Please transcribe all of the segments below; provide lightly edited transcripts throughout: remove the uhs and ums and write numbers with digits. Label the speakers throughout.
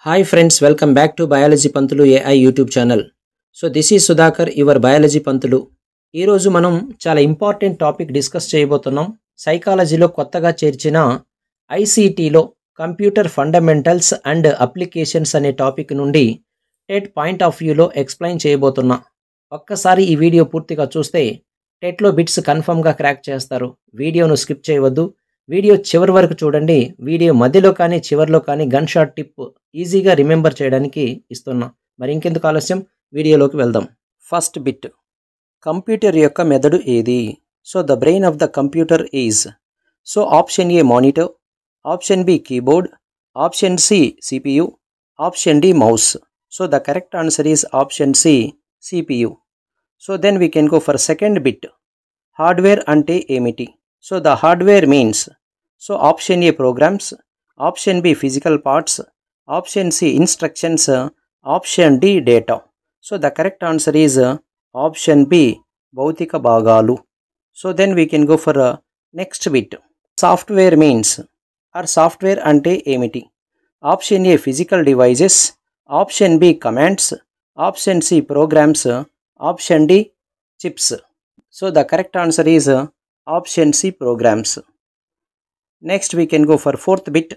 Speaker 1: Hi friends, welcome back to Biology Pantulu AI YouTube channel. So this is Sudhakar, your Biology Pantulu. ఈ రోజు మనం చాలా important topic discuss చేయబోతున్నాం. సైకాలజీలో కొత్తగా చేర్చిన ఐసిటిలో కంప్యూటర్ ఫండమెంటల్స్ అండ్ అప్లికేషన్స్ అనే టాపిక్ నుండి టెట్ పాయింట్ ఆఫ్ వ్యూలో ఎక్స్ప్లెయిన్ చేయబోతున్నా. ఒక్కసారి ఈ వీడియో పూర్తిగా చూస్తే టెట్లో బిట్స్ కన్ఫర్మ్గా క్రాక్ చేస్తారు. వీడియోను స్కిప్ చేయవద్దు. వీడియో చివరి వరకు చూడండి. వీడియో మధ్యలో కానీ చివరిలో కానీ గన్ షాట్ టిప్ ఈజీగా రిమెంబర్ చేయడానికి ఇస్తున్నా. మరి ఇంకెందుకు ఆలస్యం, వీడియోలోకి వెళ్దాం. ఫస్ట్ బిట్, కంప్యూటర్ యొక్క మెదడు ఏది? So the brain of the computer is. So option A monitor, option B keyboard, option C CPU, option D mouse. So the correct answer is option C CPU. So then we can go for second bit. Hardware అంటే ఏమిటి? So the hardware means, so option A programs, option B physical parts, option C instructions, option D data. So the correct answer is option B భౌతిక భాగాలు. So then we can go for next bit. Software means, or software అంటే ఏమిటి? Option A physical devices, option B commands, option C programs, option D chips. So the correct answer is option C programs. Next we can go for fourth bit.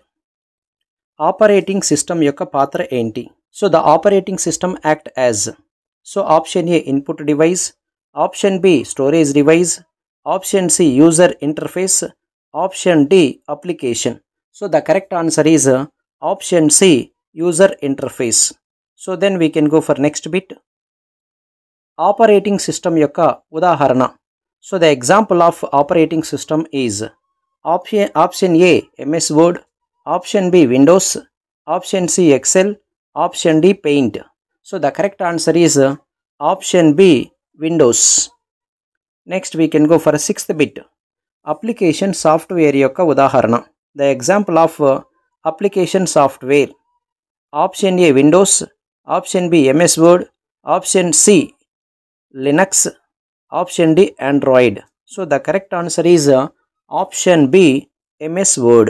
Speaker 1: Operating system యొక్క పాత్ర ఏంటి? So the operating system act as. So option A input device, option B storage device, option C user interface, option D application. So the correct answer is option C user interface. So then we can go for next bit. Operating system యొక్క ఉదాహరణ. So the example of operating system is option A MS Word, option B Windows, option C Excel, option D Paint. So the correct answer is option B Windows. Next we can go for a sixth bit. Application software యొక్క ఉదాహరణ. The example of application software. Option A Windows, option B MS Word, option C Linux, option D Android. So the correct answer is option B MS Word.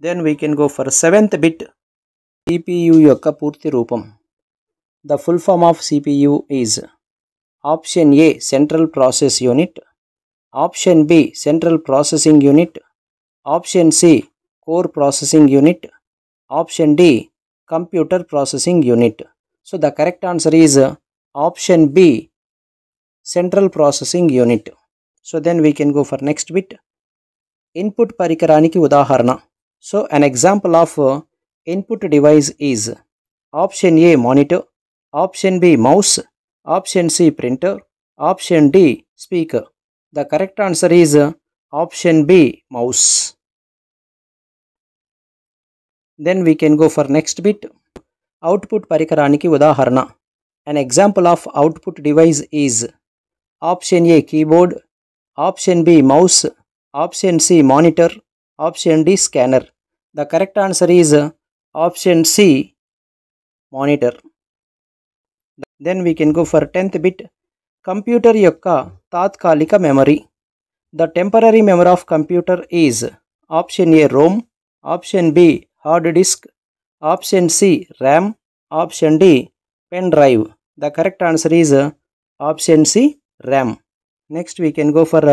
Speaker 1: Then we can go for seventh bit. CPU యొక్క పూర్తి రూపం. The full form of CPU is option A Central Process Unit, option B Central Processing Unit, option C Core Processing Unit, option D Computer Processing Unit. So the correct answer is option B Central Processing Unit. So then we can go for next bit. Input పరికరానికి ఉదాహరణ. So an example of input device is option A monitor, option B mouse, option C printer, option D speaker. The correct answer is option B mouse. Then we can go for next bit. Output పరికరానికి ఉదాహరణ. An example of output device is option A keyboard, option B mouse, option C monitor, option D scanner. The correct answer is option C monitor. Then we can go for 10th bit. Computer యొక్క తాత్కాలిక memory. The temporary memory of computer is option A ROM, option B hard disk, option C RAM, option D pen drive. The correct answer is option C RAM. Next we can go for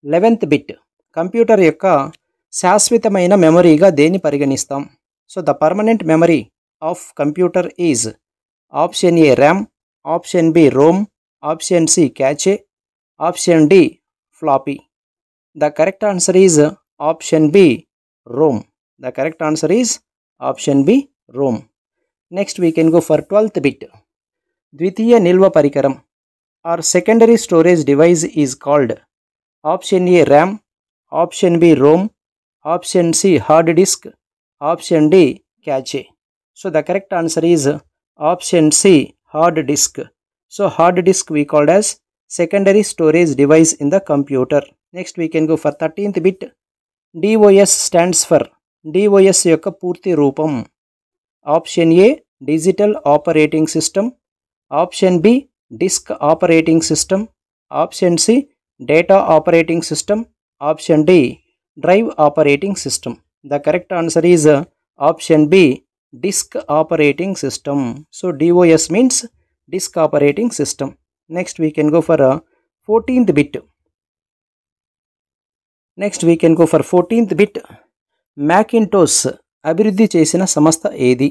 Speaker 1: 11th bit. Computer యొక్క శాశ్వతమైన మెమరీగా దేన్ని పరిగణిస్తాం? So the permanent memory of computer is option A RAM, option B ROM, option C cache, option D floppy. The correct answer is option B ROM. The correct answer is option B ROM. Next we can go for 12th bit. ద్వితీయ నిల్వ పరికరం or secondary storage device is called option A RAM, option B ROM, option C hard disk, option D cache. So the correct answer is option C hard disk. So hard disk we called as secondary storage device in the computer. Next we can go for 13th bit. DOS stands for. DOS యొక్క పూర్తి రూపం. Option A Digital Operating System, option B Disk Operating System, option C Data Operating System, option D Drive Operating System. The correct answer is option B disk operating system. So DOS means disk operating system. Next we can go for a 14th bit. Next we can go for 14th bit. Macintosh అభివృద్ధి చేసిన సంస్థ ఏది?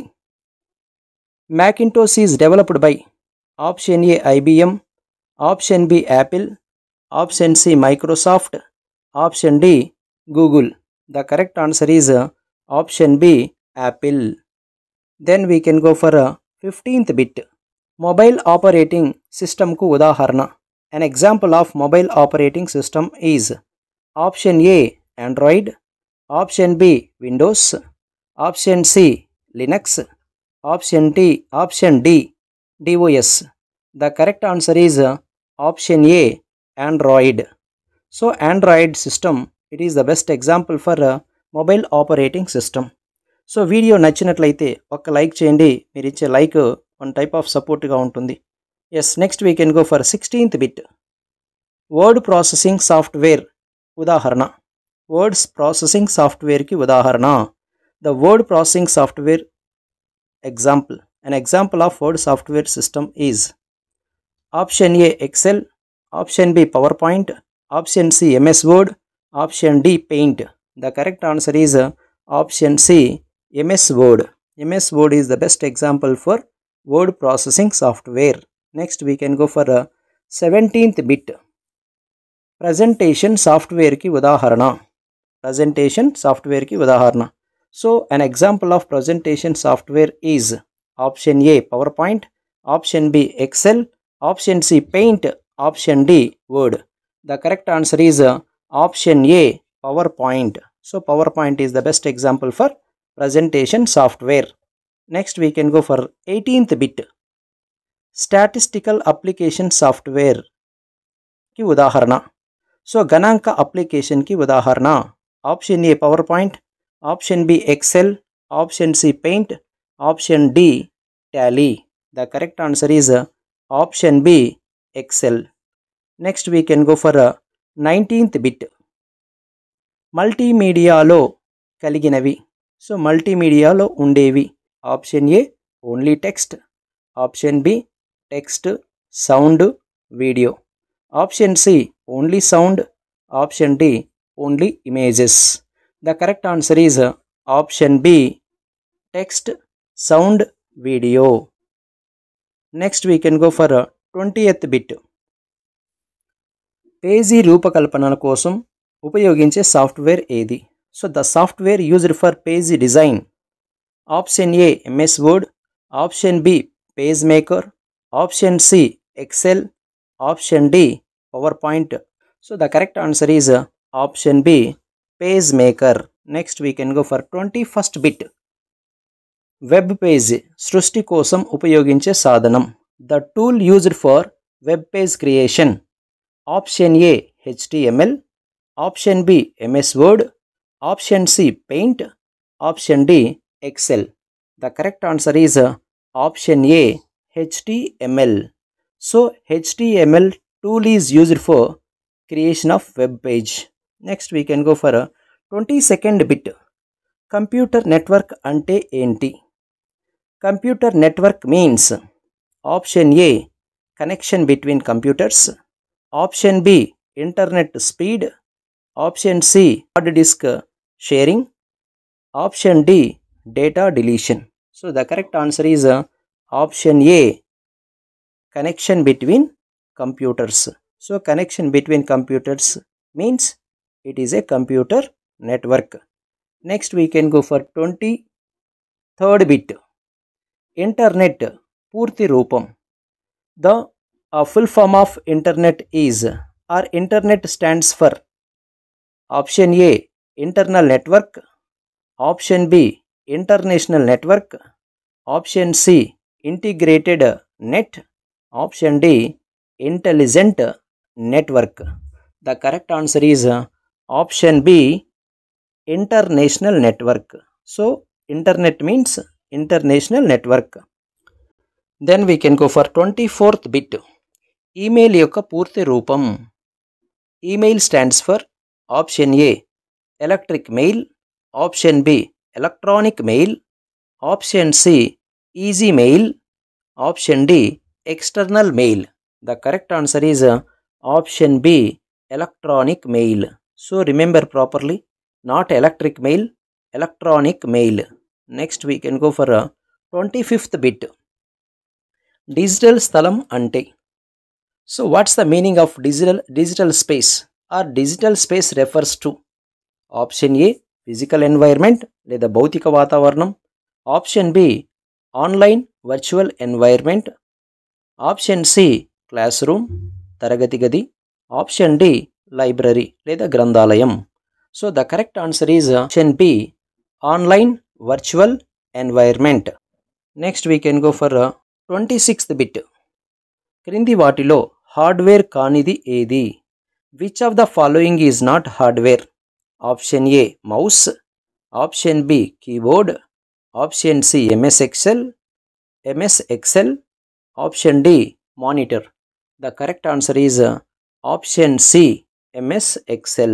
Speaker 1: Macintosh is developed by option A IBM, option B Apple, option C Microsoft, option D Google. The correct answer is option B Apple. Then we can go for a 15th bit. Mobile operating system ku udaharana. An example of mobile operating system is option A Android, option B Windows, option C Linux, option D DOS. The correct answer is option A Android. So Android system, it is the best example for mobile operating system. So video నచ్చినట్లయితే ఒక like చేయండి. మీరు ఇచ్చే like one type of సపోర్ట్గా ఉంటుంది. Yes, next we can go for 16th bit. Word processing software ఉదాహరణ. Words processing సాఫ్ట్వేర్కి ఉదాహరణ. The word processing software example. An example of word software system is option A Excel, option B PowerPoint, option C MS Word, option D Paint. The correct answer is option C MS Word. MS Word is the best example for word processing software. Next we can go for 17th bit. Presentation software ki udaharana. Presentation software ki udaharana. So an example of presentation software is option A PowerPoint, option B Excel, option C Paint, option D Word. The correct answer is option A PowerPoint. So PowerPoint is the best example for presentation software. Next we can go for 18th bit. Statistical application software ki udaharana. So gananka application ki udaharana. Option A PowerPoint, option B Excel, option C Paint, option D Tally. The correct answer is option B Excel. Next we can go for 19th bit. మల్టీమీడియాలో కలిగినవి. So మల్టీమీడియాలో ఉండేవి. Option A only text, option B text, sound, video, option C only sound, option D only images. The correct answer is option B text, sound, video. Next we can go for 20th bit. Page రూపకల్పన కోసం ఉపయోగించే software ఏది? So the software used for page design. Option A MS Word, option B PageMaker, option C Excel, option D power point. So the correct answer is option B PageMaker. Next we can go for 21st bit. Web page సృష్టి కోసం ఉపయోగించే సాధనం. The tool used for web page creation. Option A HTML, option B MS Word, option C Paint, option D Excel. The correct answer is option A HTML. So HTML tool is used for creation of web page. Next we can go for 22nd bit. Computer network ante enti? Computer network means option A connection between computers, option B internet speed, option C hard disk sharing, option D data deletion. So the correct answer is option A connection between computers. So connection between computers means it is a computer network. Next we can go for 23rd bit. Internet పూర్తి రూపం. The full form of internet is, or internet stands for option A internal network, option B international network, option C integrated net, option D intelligent network. The correct answer is option B international network. So internet means international network. Then we can go for 24th bit. Email యొక్క పూర్తి రూపం. Email stands for option A electric mail, option B electronic mail, Option C, easy mail. Option D, external mail. The correct answer is option B, electronic mail. So remember properly, not electric mail, electronic mail. Next we can go for a 25th bit. Digital స్థలం అంటే. So what's the meaning of digital space or digital space refers to? Option A, physical environment లేదా భౌతిక వాతావరణం. Option B, online virtual environment. Option C, classroom తరగతి గది. Option D, library లేదా గ్రంథాలయం. So the correct answer is option B, online virtual environment. Next we can go for 26th bit. క్రింది వాటిలో hardware కానిది ఏది? Which of the following is not hardware? Option A, mouse. Option B, keyboard. Option C, MS Excel. Option D, monitor. The correct answer is option C, MS Excel.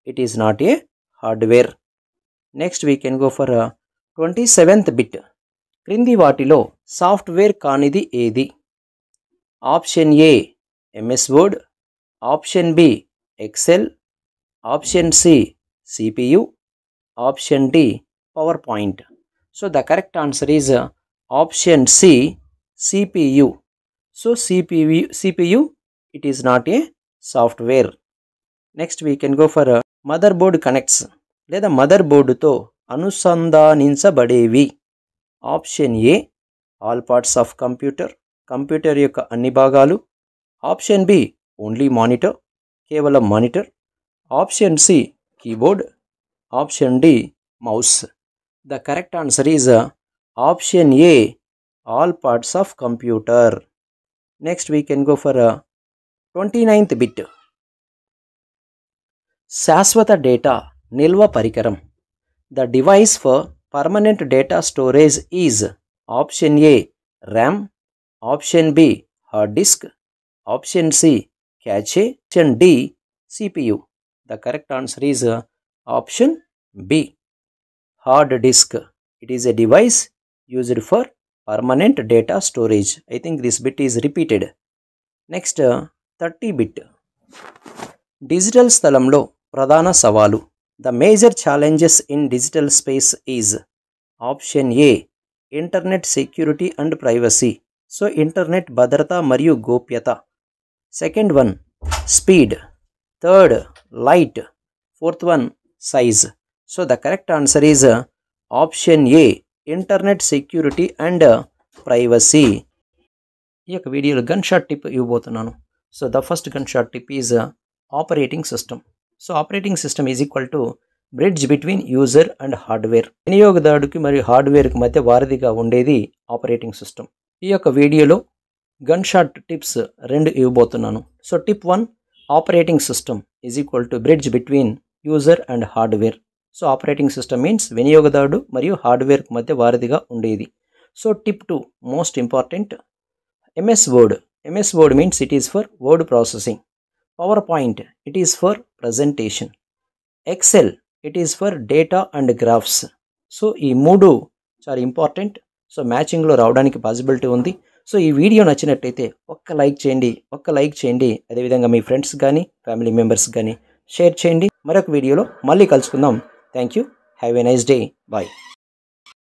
Speaker 1: It is not a hardware. Next we can go for 27th bit. క్రింది వాటిలో software కానిది ఏది? Option A, MS Word. Option B, Excel. Option C, CPU. Option D, PowerPoint. So the correct answer is option C, CPU. So CPU, it is not a software. Next we can go for motherboard connects లేదా మదర్బోర్డుతో అనుసంధానించబడేవి. Option A, all parts of computer యొక్క అన్ని భాగాలు. Option B, only monitor, కేవలం monitor. Option C, keyboard. Option D, mouse. The correct answer is option A, all parts of computer. Next we can go for 29th bit. శాశ్వత data నిల్వ పరికరం. The device for permanent data storage is. Option A, RAM. Option B, hard disk. Option C, cache. Option D, CPU. The correct answer is option B, hard disk. It is a device used for permanent data storage. I think this bit is repeated. Next 30 bit. Digital స్థలంలో ప్రధాన సవాలు. The major challenges in digital space is. Option A, internet security and privacy. So internet భద్రత మరియు గోప్యత. Second one, speed. Third, light. Fourth one, size. So the correct answer is option A, internet security and privacy. ఈ యొక్క వీడియోలో gun shot tip ఇవ్వబోతున్నాను. So the first gun shot tip is operating system. So operating system is equal to bridge between user and hardware. వినియోగదారుడికి మరియు హార్డ్వేర్కి మధ్య వారధిగా ఉండేది ఆపరేటింగ్ సిస్టమ్. ఈ యొక్క వీడియోలో గన్ షాట్ టిప్స్ 2 ఇవ్వబోతున్నాను. So tip 1, operating system is equal to bridge between user and hardware. So operating system means వినియోగదారుడు మరియు హార్డ్వేర్కి మధ్య వారధిగా ఉండేది. So tip 2, most important, MS Word. MS Word means it is for word processing. PowerPoint, it is for presentation. Excel, it is for data and graphs. So ఈ 3 చాలా important. So మ్యాచింగ్లో రావడానికి possibility ఉంది. సో ఈ video నచ్చినట్టయితే ఒక్క like చేయండి. అదేవిధంగా మీ ఫ్రెండ్స్ కానీ ఫ్యామిలీ మెంబర్స్ కానీ షేర్ చేయండి. మరొక వీడియోలో మళ్ళీ కలుసుకుందాం. Thank you. Have a nice day. Bye.